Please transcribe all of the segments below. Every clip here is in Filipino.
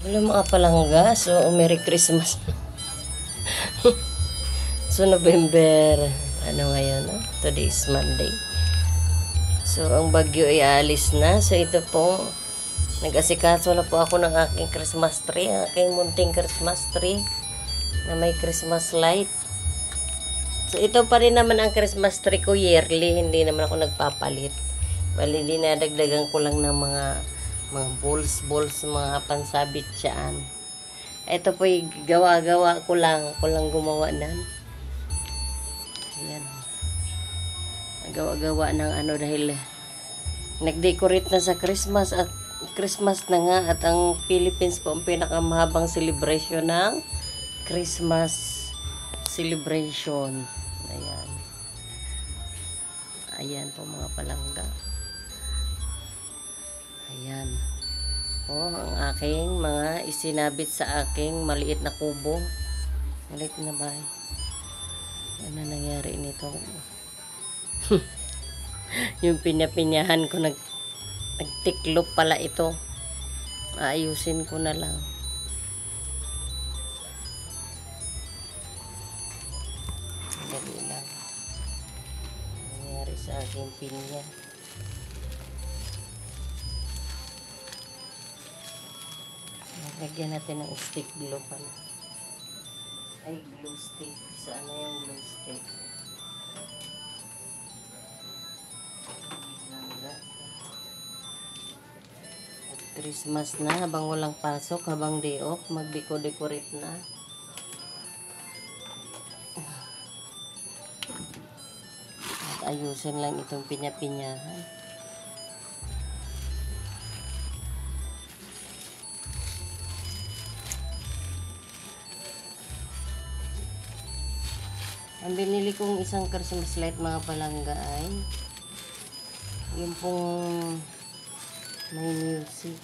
Wala mga palangga. So, Merry Christmas. So, November, ano ngayon? No? Today is Monday. So, ang bagyo ay aalis na. So, ito po, nag-asikaso na po ako ng aking Christmas tree. Aking munting Christmas tree na may Christmas light. So, ito pa rin naman ang Christmas tree ko yearly. Hindi naman ako nagpapalit. Bali, dinadagdagan ko lang ng mga balls, mga pansabit dyan. Ito po gawa-gawa ko lang. Ako lang gumawa nan. Ayan. Gawa-gawa ng ano dahil nag-decorate na sa Christmas at Christmas na nga at ang Philippines po ang pinakamahabang celebration ng Christmas celebration. Ayan. Ayan po mga palangga. Ayan. O, ang aking mga isinabit sa aking maliit na kubo. Maliit na bahay. Ano nangyari nito? Yung pinya-pinyahan ko nagtiklop pala ito. Ayusin ko na lang. Dali lang. Nangyari sa aking pinya. Lagyan natin ng stick glue pala. Ay, glue stick. Saan na yung glue stick? At Christmas na, habang walang pasok, habang day off, mag-decorate na. At ayusin lang itong pinya-pinyahan. Ang binili kong isang Christmas light mga palangga ay yung pong may music.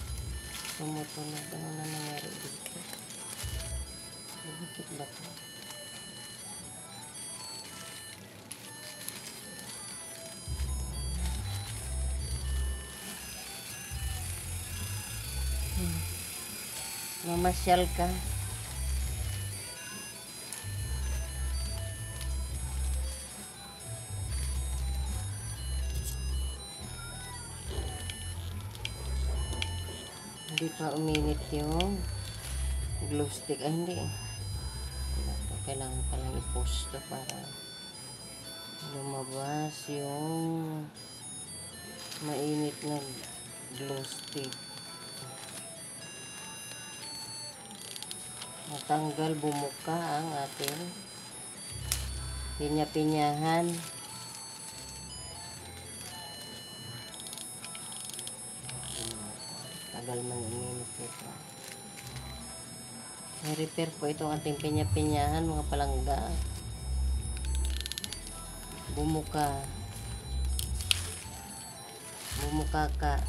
Tumutunog. Ano na nangyari dito? Bakit ba ito? Mamasyal ka. Hindi pa uminit yung glue stick. Ay, hindi. Kailangan palang i-post to para lumabas yung mainit na glue stick. Natanggal, bumuka ang ating pinya-pinyahan. Tagal man uminit ito. I-repair po itong ating pinya-pinyahan mga palangga. Bumuka. Bumuka ka.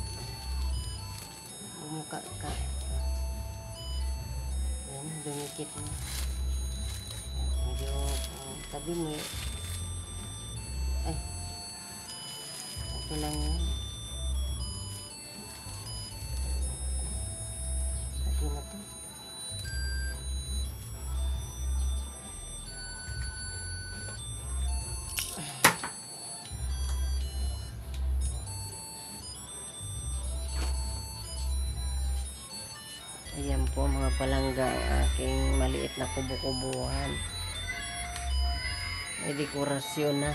Bumuka ka. Ayan, dumikit na. Medyo tabi mo. Ay. Okay lang yan. Okay na to. Ayan po mga palangga ang aking maliit na kubo-kubuhan. May dekorasyon na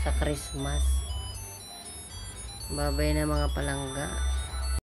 sa Christmas. Babay na mga palangga.